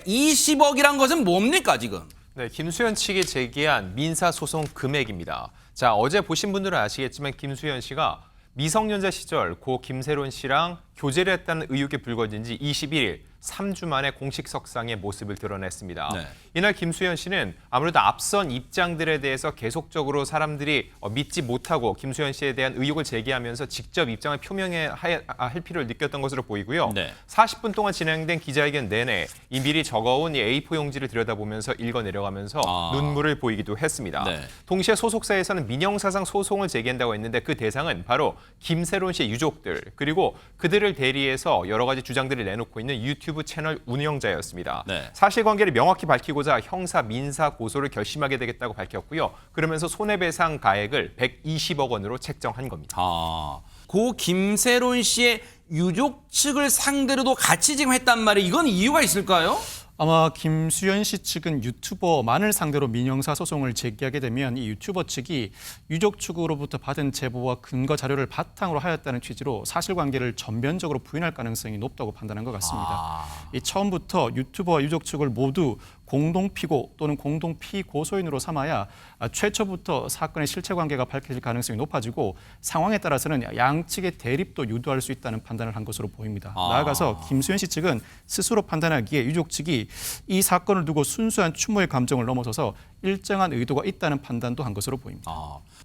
120억이란 것은 뭡니까 지금? 네, 김수현 측이 제기한 민사소송 금액입니다. 자, 어제 보신 분들은 아시겠지만 김수현 씨가 미성년자 시절 고 김세론 씨랑 교제를 했다는 의혹이 불거진 지 21일, 3주 만에 공식 석상의 모습을 드러냈습니다. 네. 이날 김수현 씨는 아무래도 앞선 입장들에 대해서 계속적으로 사람들이 믿지 못하고 김수현 씨에 대한 의혹을 제기하면서 직접 입장을 표명해야 할 필요를 느꼈던 것으로 보이고요. 네. 40분 동안 진행된 기자회견 내내 이 미리 적어온 이 A4 용지를 들여다보면서 읽어내려가면서 눈물을 보이기도 했습니다. 네. 동시에 소속사에서는 민형사상 소송을 제기한다고 했는데 그 대상은 바로 김세론 씨의 유족들 그리고 그들을 대리해서 여러 가지 주장들을 내놓고 있는 유튜브 채널 운영자였습니다. 네. 사실관계를 명확히 밝히고자 형사, 민사 고소를 결심하게 되겠다고 밝혔고요. 그러면서 손해배상 가액을 120억 원으로 책정한 겁니다. 고 김세론 씨의 유족 측을 상대로도 같이 지금 했단 말이에요. 이건 이유가 있을까요? 아마 김수현 씨 측은 유튜버만을 상대로 민형사 소송을 제기하게 되면 이 유튜버 측이 유족 측으로부터 받은 제보와 근거 자료를 바탕으로 하였다는 취지로 사실관계를 전면적으로 부인할 가능성이 높다고 판단한 것 같습니다. 이 처음부터 유튜버와 유족 측을 모두 공동 피고 또는 공동 피고소인으로 삼아야 최초부터 사건의 실체관계가 밝혀질 가능성이 높아지고 상황에 따라서는 양측의 대립도 유도할 수 있다는 판단을 한 것으로 보입니다. 나아가서 김수현 씨 측은 스스로 판단하기에 유족 측이 이 사건을 두고 순수한 추모의 감정을 넘어서서 일정한 의도가 있다는 판단도 한 것으로 보입니다.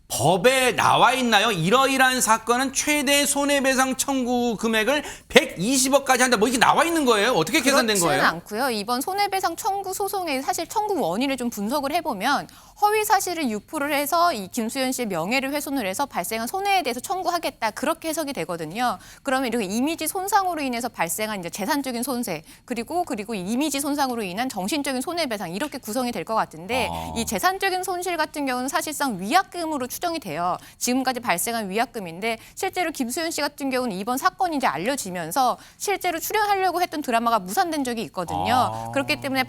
법에 나와 있나요? 이러이러한 사건은 최대 손해배상 청구 금액을 120억까지 한다. 뭐 이게 나와 있는 거예요? 어떻게 계산된 거예요? 그렇지는 않고요. 이번 손해배상 청구 소송의 사실 청구 원인을 좀 분석을 해보면 허위 사실을 유포를 해서 이 김수현 씨의 명예를 훼손을 해서 발생한 손해에 대해서 청구하겠다. 그렇게 해석이 되거든요. 그러면 이렇게 이미지 손상으로 인해서 발생한 이제 재산적인 손해 그리고 이 이미지 손상으로 인한 정신적인 손해배상 이렇게 구성이 될 것 같은데 이 재산적인 손실 같은 경우는 사실상 위약금으로 추정이 돼요. 지금까지 발생한 위약금인데 실제로 김수현 씨 같은 경우는 이번 사건이 이제 알려지면서 실제로 출연하려고 했던 드라마가 무산된 적이 있거든요. 그렇기 때문에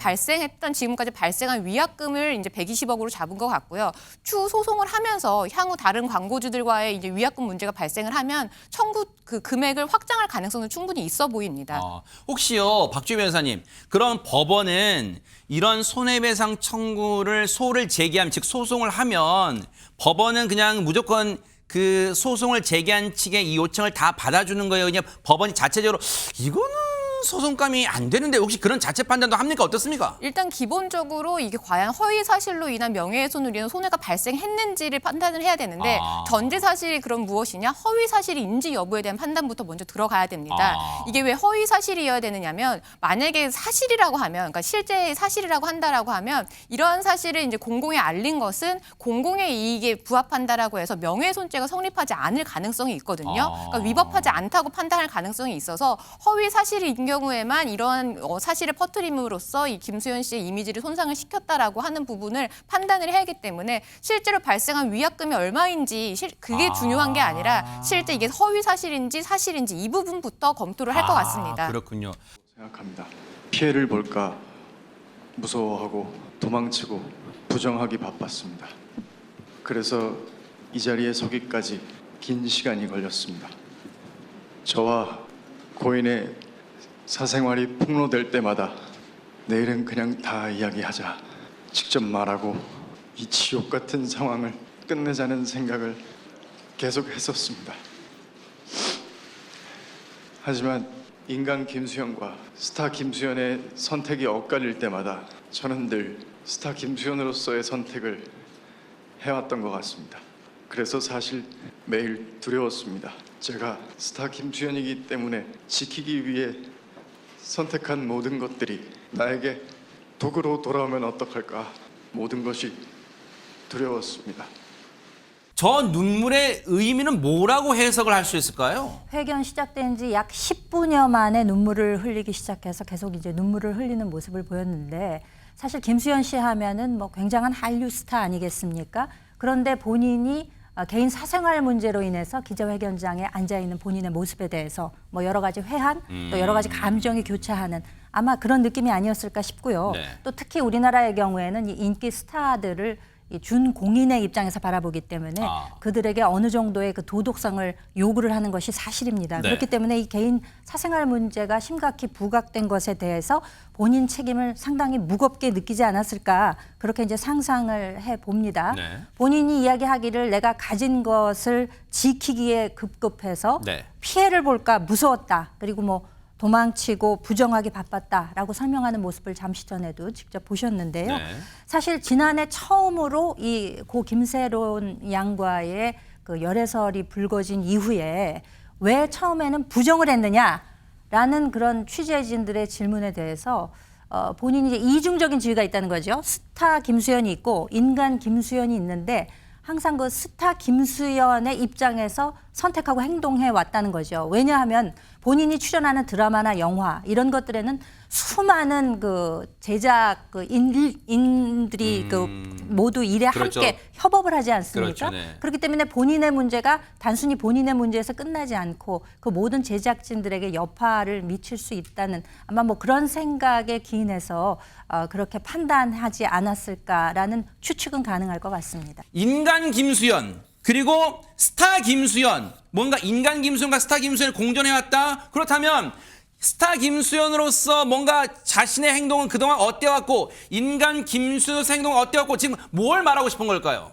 지금까지 발생한 위약금을 이제 120억으로 잡은 것 같고요. 추후 소송을 하면서 향후 다른 광고주들과의 이제 위약금 문제가 발생을 하면 청구 그 금액을 확장할 가능성은 충분히 있어 보입니다. 혹시요, 박주희 변호사님, 그럼 법원은 이런 손해배상 청구를 소를 제기하면, 즉 소송을 하면 법원은 그냥 무조건 그 소송을 제기한 측의 이 요청을 다 받아주는 거예요? 그냥 법원이 자체적으로 이거는 소송감이 안 되는데 혹시 그런 자체 판단도 합니까? 어떻습니까? 일단 기본적으로 이게 과연 허위 사실로 인한 명예훼손으로 인한 손해가 발생했는지를 판단을 해야 되는데 전제 사실이 그럼 무엇이냐? 허위 사실인지 여부에 대한 판단부터 먼저 들어가야 됩니다. 이게 왜 허위 사실이어야 되느냐면 만약에 사실이라고 하면 그러니까 실제 사실이라고 한다라고 하면 이러한 사실을 이제 공공에 알린 것은 공공의 이익에 부합한다라고 해서 명예훼손죄가 성립하지 않을 가능성이 있거든요. 그러니까 위법하지 않다고 판단할 가능성이 있어서 허위 사실인 경우에만 이러한 사실을 퍼뜨림으로써 이 김수현 씨의 이미지를 손상을 시켰다라고 하는 부분을 판단을 해야 하기 때문에 실제로 발생한 위약금이 얼마인지 그게 중요한 게 아니라 실제 이게 허위 사실인지 사실인지 이 부분부터 검토를 할 것 같습니다. 그렇군요. 생각합니다. 피해를 볼까 무서워하고 도망치고 부정하기 바빴습니다. 그래서 이 자리에 서기까지 긴 시간이 걸렸습니다. 저와 고인의 사생활이 폭로될 때마다 내일은 그냥 다 이야기하자, 직접 말하고 이 지옥 같은 상황을 끝내자는 생각을 계속 했었습니다. 하지만 인간 김수현과 스타 김수현의 선택이 엇갈릴 때마다 저는 늘 스타 김수현으로서의 선택을 해왔던 것 같습니다. 그래서 사실 매일 두려웠습니다. 제가 스타 김수현이기 때문에 지키기 위해 선택한 모든 것들이 나에게 독으로 돌아오면 어떡할까, 모든 것이 두려웠습니다. 저 눈물의 의미는 뭐라고 해석을 할 수 있을까요? 회견 시작된 지 약 10분여 만에 눈물을 흘리기 시작해서 계속 이제 눈물을 흘리는 모습을 보였는데 사실 김수현 씨 하면은 뭐 굉장한 한류 스타 아니겠습니까? 그런데 본인이 개인 사생활 문제로 인해서 기자회견장에 앉아있는 본인의 모습에 대해서 뭐 여러 가지 회한, 또 여러 가지 감정이 교차하는 아마 그런 느낌이 아니었을까 싶고요. 네. 또 특히 우리나라의 경우에는 이 인기 스타들을 이 준공인의 입장에서 바라보기 때문에 그들에게 어느 정도의 그 도덕성을 요구를 하는 것이 사실입니다. 네. 그렇기 때문에 이 개인 사생활 문제가 심각히 부각된 것에 대해서 본인 책임을 상당히 무겁게 느끼지 않았을까 그렇게 이제 상상을 해 봅니다. 네. 본인이 이야기하기를 내가 가진 것을 지키기에 급급해서 네. 피해를 볼까 무서웠다. 그리고 뭐 도망치고 부정하기 바빴다라고 설명하는 모습을 잠시 전에도 직접 보셨는데요. 네. 사실 지난해 처음으로 이 고 김세론 양과의 그 열애설이 불거진 이후에 왜 처음에는 부정을 했느냐라는 그런 취재진들의 질문에 대해서 본인이 이제 이중적인 지위가 있다는 거죠. 스타 김수현이 있고 인간 김수현이 있는데 항상 그 스타 김수현의 입장에서 선택하고 행동해 왔다는 거죠. 왜냐하면 본인이 출연하는 드라마나 영화 이런 것들에는 수많은 그 제작 그 인들이 그 모두 일에 그렇죠. 함께 협업을 하지 않습니까? 그렇죠, 네. 그렇기 때문에 본인의 문제가 단순히 본인의 문제에서 끝나지 않고 그 모든 제작진들에게 여파를 미칠 수 있다는 아마 뭐 그런 생각에 기인해서 그렇게 판단하지 않았을까라는 추측은 가능할 것 같습니다. 인간 김수현 그리고 스타 김수현 뭔가 인간 김수현과 스타 김수현을 공존해왔다. 그렇다면 스타 김수현으로서 뭔가 자신의 행동은 그동안 어때왔고 인간 김수현 행동은 어때왔고 지금 뭘 말하고 싶은 걸까요?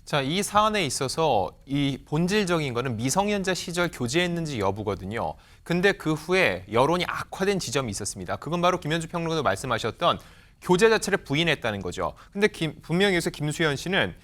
자, 이 사안에 있어서 이 본질적인 거는 미성년자 시절 교제했는지 여부거든요. 근데 그 후에 여론이 악화된 지점이 있었습니다. 그건 바로 김현주 평론가도 말씀하셨던 교제 자체를 부인했다는 거죠. 근데 분명히 여기서 김수현 씨는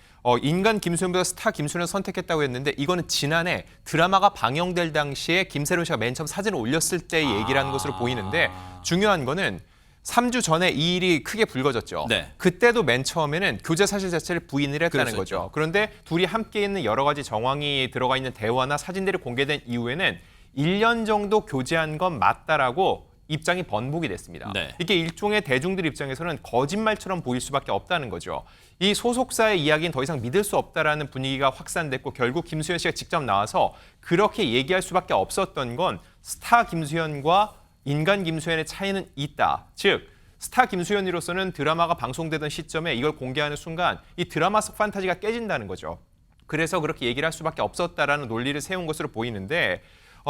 인간 김수현보다 스타 김수현을 선택했다고 했는데 이거는 지난해 드라마가 방영될 당시에 김세론 씨가 맨 처음 사진을 올렸을 때 얘기라는 것으로 보이는데 중요한 거는 3주 전에 이 일이 크게 불거졌죠. 네. 그때도 맨 처음에는 교제 사실 자체를 부인을 했다는 그랬었죠. 거죠. 그런데 둘이 함께 있는 여러 가지 정황이 들어가 있는 대화나 사진들이 공개된 이후에는 1년 정도 교제한 건 맞다라고 입장이 번복이 됐습니다. 네. 이게 일종의 대중들 입장에서는 거짓말처럼 보일 수밖에 없다는 거죠. 이 소속사의 이야기는 더 이상 믿을 수 없다라는 분위기가 확산됐고 결국 김수현 씨가 직접 나와서 그렇게 얘기할 수밖에 없었던 건 스타 김수현과 인간 김수현의 차이는 있다. 즉 스타 김수현으로서는 드라마가 방송되던 시점에 이걸 공개하는 순간 이 드라마 속 판타지가 깨진다는 거죠. 그래서 그렇게 얘기를 할 수밖에 없었다라는 논리를 세운 것으로 보이는데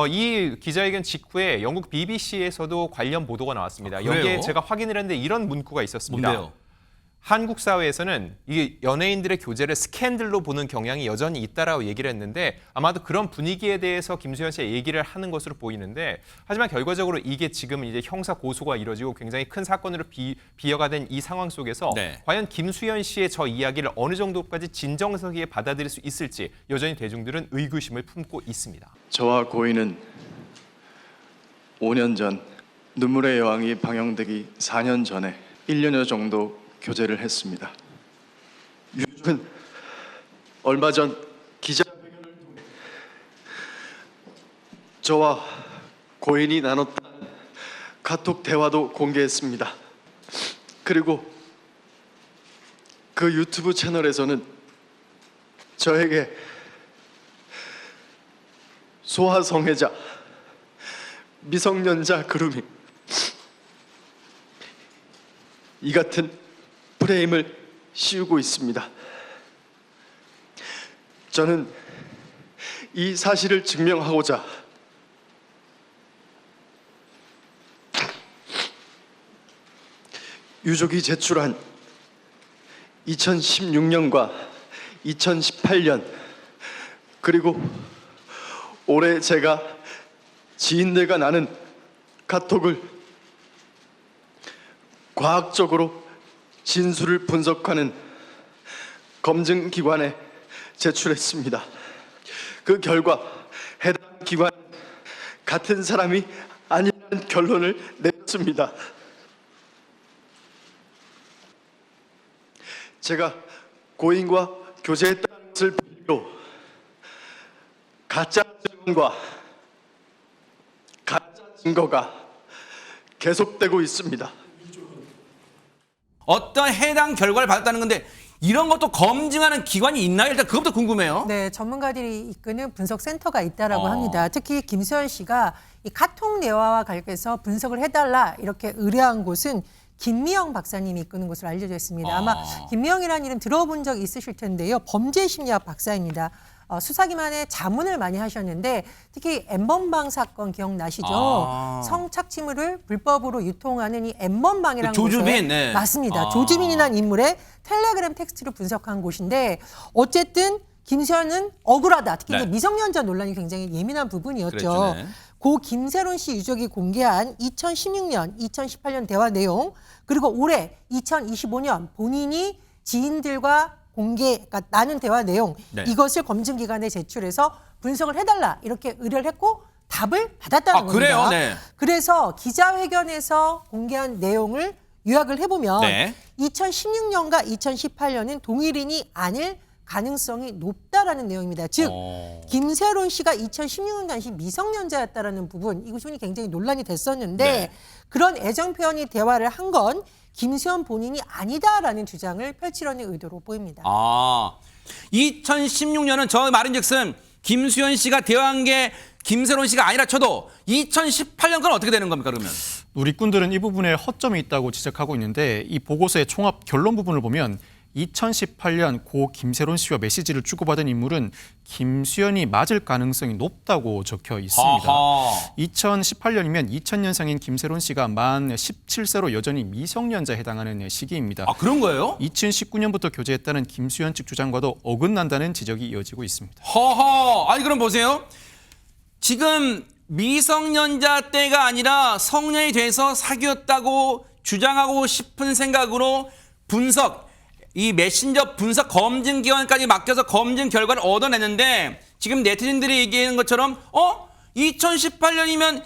이 기자회견 직후에 영국 BBC에서도 관련 보도가 나왔습니다. 그래요? 여기에 제가 확인을 했는데 이런 문구가 있었습니다. 뭔데요? 한국 사회에서는 이 연예인들의 교제를 스캔들로 보는 경향이 여전히 있다라고 얘기를 했는데 아마도 그런 분위기에 대해서 김수현 씨가 얘기를 하는 것으로 보이는데 하지만 결과적으로 이게 지금 이제 형사 고소가 이뤄지고 굉장히 큰 사건으로 비화가 된 이 상황 속에서 네. 과연 김수현 씨의 저 이야기를 어느 정도까지 진정성있게 받아들일 수 있을지 여전히 대중들은 의구심을 품고 있습니다. 저와 고인은 5년 전 눈물의 여왕이 방영되기 4년 전에 1년여 정도 교제를 했습니다. 유족은 얼마 전 기자회견을 통해 저와 고인이 나눴던 카톡 대화도 공개했습니다. 그리고 그 유튜브 채널에서는 저에게 소아성애자, 미성년자 그루밍 이 같은 프레임을 씌우고 있습니다. 저는 이 사실을 증명하고자 유족이 제출한 2016년과 2018년 그리고 올해 제가 지인들과 나눈 카톡을 과학적으로 진술을 분석하는 검증기관에 제출했습니다. 그 결과 해당 기관 같은 사람이 아니라는 결론을 내렸습니다. 제가 고인과 교제했다는 것을 빌미로 가짜 증언과 가짜 증거가 계속되고 있습니다. 어떤 해당 결과를 받았다는 건데 이런 것도 검증하는 기관이 있나요? 일단 그것부터 궁금해요. 네, 전문가들이 이끄는 분석센터가 있다라고 어. 합니다. 특히 김수현 씨가 이 카톡 내화와 관련해서 분석을 해달라 이렇게 의뢰한 곳은 김미영 박사님이 이끄는 것으로 알려져 있습니다. 아마 김미영이라는 이름 들어본 적 있으실 텐데요. 범죄심리학 박사입니다. 수사기만의 자문을 많이 하셨는데 특히 엠번방 사건 기억나시죠? 성착취물을 불법으로 유통하는 이 엠번방이라는 조주빈, 곳에 네. 맞습니다. 조주빈이라는 인물의 텔레그램 텍스트를 분석한 곳인데 어쨌든 김수현은 억울하다. 특히 이제 네. 미성년자 논란이 굉장히 예민한 부분이었죠. 그랬죠, 네. 고 김세론 씨 유족이 공개한 2016년, 2018년 대화 내용 그리고 올해 2025년 본인이 지인들과 그러니까 나눈 대화 내용 네. 이것을 검증기관에 제출해서 분석을 해달라 이렇게 의뢰를 했고 답을 받았다는 겁니다. 그래요? 네. 그래서 기자회견에서 공개한 내용을 요약을 해보면 네. 2016년과 2018년은 동일인이 아닐 가능성이 높다라는 내용입니다. 즉 김세론 씨가 2016년 당시 미성년자였다라는 부분 이것이 굉장히 논란이 됐었는데 네. 그런 애정 표현이 대화를 한 건 김수현 본인이 아니다라는 주장을 펼치려는 의도로 보입니다. 2016년은 저 말인즉슨 김수현 씨가 대화한 게 김세론 씨가 아니라 쳐도 2018년 건 어떻게 되는 겁니까 그러면? 누리꾼들은 이 부분에 허점이 있다고 지적하고 있는데 이 보고서의 총합 결론 부분을 보면 2018년 고 김세론 씨와 메시지를 주고받은 인물은 김수현이 맞을 가능성이 높다고 적혀 있습니다. 2018년이면 2000년생인 김세론 씨가 만 17세로 여전히 미성년자에 해당하는 시기입니다. 그런 거예요? 2019년부터 교제했다는 김수현 측 주장과도 어긋난다는 지적이 이어지고 있습니다. 아니 그럼 보세요. 지금 미성년자 때가 아니라 성년이 돼서 사귀었다고 주장하고 싶은 생각으로 이 메신저 분석 검증 기관까지 맡겨서 검증 결과를 얻어냈는데 지금 네티즌들이 얘기하는 것처럼 2018년이면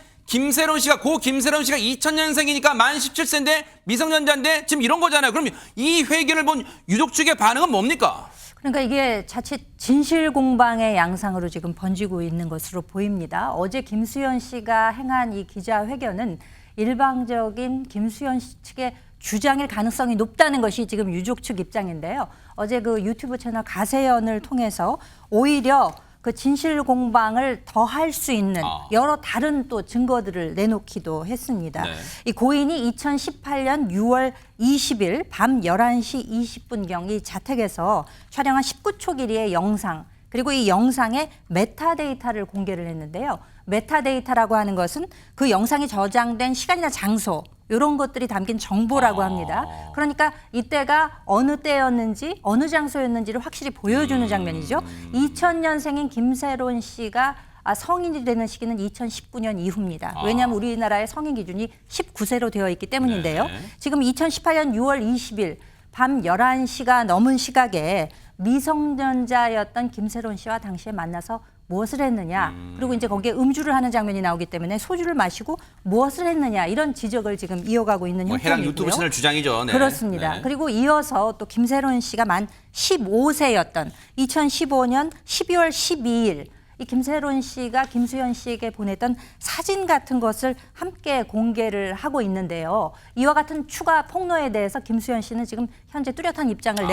고 김세론 씨가 2000년생이니까 만 17세인데 미성년자인데 지금 이런 거잖아요. 그럼 이 회견을 본 유족 측의 반응은 뭡니까? 그러니까 이게 자칫 진실 공방의 양상으로 지금 번지고 있는 것으로 보입니다. 어제 김수현 씨가 행한 이 기자회견은 일방적인 김수현 씨 측의 주장일 가능성이 높다는 것이 지금 유족 측 입장인데요. 어제 그 유튜브 채널 가세연을 통해서 오히려 그 진실 공방을 더 할 수 있는 여러 다른 또 증거들을 내놓기도 했습니다. 네. 이 고인이 2018년 6월 20일 밤 11시 20분경 이 자택에서 촬영한 19초 길이의 영상 그리고 이 영상의 메타데이터를 공개를 했는데요. 메타데이터라고 하는 것은 그 영상이 저장된 시간이나 장소 이런 것들이 담긴 정보라고 합니다. 그러니까 이때가 어느 때였는지 어느 장소였는지를 확실히 보여주는 장면이죠. 2000년생인 김세론 씨가 성인이 되는 시기는 2019년 이후입니다. 왜냐하면 우리나라의 성인 기준이 19세로 되어 있기 때문인데요. 네. 지금 2018년 6월 20일 밤 11시가 넘은 시각에 미성년자였던 김세론 씨와 당시에 만나서 무엇을 했느냐. 그리고 이제 거기에 음주를 하는 장면이 나오기 때문에 소주를 마시고 무엇을 했느냐. 이런 지적을 지금 이어가고 있는 형편이고요. 해당 유튜브 채널 주장이죠. 네. 그렇습니다. 네. 그리고 이어서 또 김세론 씨가 만 15세였던 2015년 12월 12일 이 김세론 씨가 김수현 씨에게 보냈던 사진 같은 것을 함께 공개를 하고 있는데요. 이와 같은 추가 폭로에 대해서 김수현 씨는 지금 현재 뚜렷한 입장을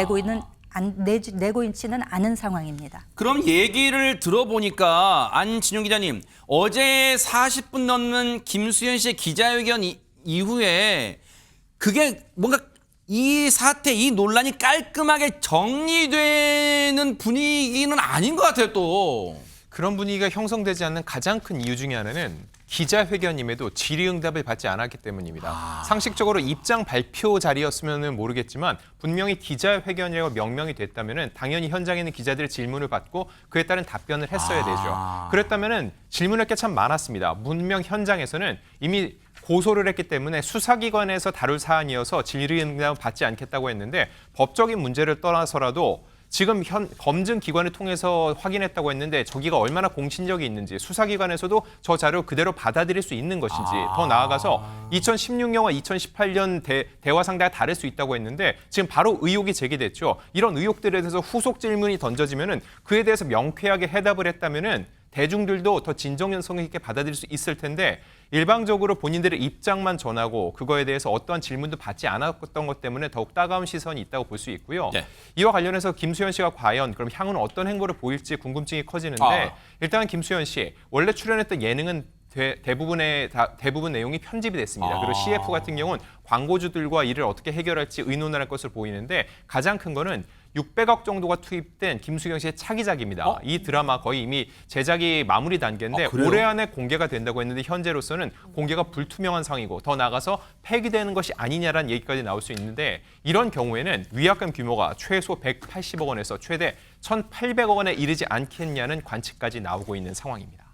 내고 있지는 않은 상황입니다. 그럼 얘기를 들어보니까 안진용 기자님 어제 40분 넘는 김수현 씨의 기자회견 이후에 그게 뭔가 이 사태, 이 논란이 깔끔하게 정리되는 분위기는 아닌 것 같아요 또. 그런 분위기가 형성되지 않는 가장 큰 이유 중에 하나는 기자회견임에도 질의응답을 받지 않았기 때문입니다. 상식적으로 입장 발표 자리였으면 모르겠지만 분명히 기자회견이라고 명명이 됐다면 당연히 현장에 있는 기자들의 질문을 받고 그에 따른 답변을 했어야 되죠. 그랬다면 질문할 게 참 많았습니다. 문명 현장에서는 이미 고소를 했기 때문에 수사기관에서 다룰 사안이어서 질의응답을 받지 않겠다고 했는데 법적인 문제를 떠나서라도 지금 검증기관을 통해서 확인했다고 했는데 저기가 얼마나 공신력이 있는지 수사기관에서도 저 자료 그대로 받아들일 수 있는 것인지 더 나아가서 2016년과 2018년 대화 상대가 다를 수 있다고 했는데 지금 바로 의혹이 제기됐죠. 이런 의혹들에 대해서 후속 질문이 던져지면은 그에 대해서 명쾌하게 해답을 했다면은 대중들도 더 진정성 있게 받아들일 수 있을 텐데 일방적으로 본인들의 입장만 전하고 그거에 대해서 어떠한 질문도 받지 않았던 것 때문에 더욱 따가운 시선이 있다고 볼 수 있고요. 네. 이와 관련해서 김수현 씨가 과연 그럼 향후는 어떤 행보를 보일지 궁금증이 커지는데 일단 김수현 씨 원래 출연했던 예능은 대부분 내용이 편집이 됐습니다. 그리고 아. CF 같은 경우는 광고주들과 이를 어떻게 해결할지 의논을 할 것을 보이는데 가장 큰 거는 600억 정도가 투입된 김수경 씨의 차기작입니다. 이 드라마 거의 이미 제작이 마무리 단계인데 그래요? 올해 안에 공개가 된다고 했는데 현재로서는 공개가 불투명한 상황이고 더 나아가서 폐기되는 것이 아니냐라는 얘기까지 나올 수 있는데 이런 경우에는 위약금 규모가 최소 180억 원에서 최대 1,800억 원에 이르지 않겠냐는 관측까지 나오고 있는 상황입니다.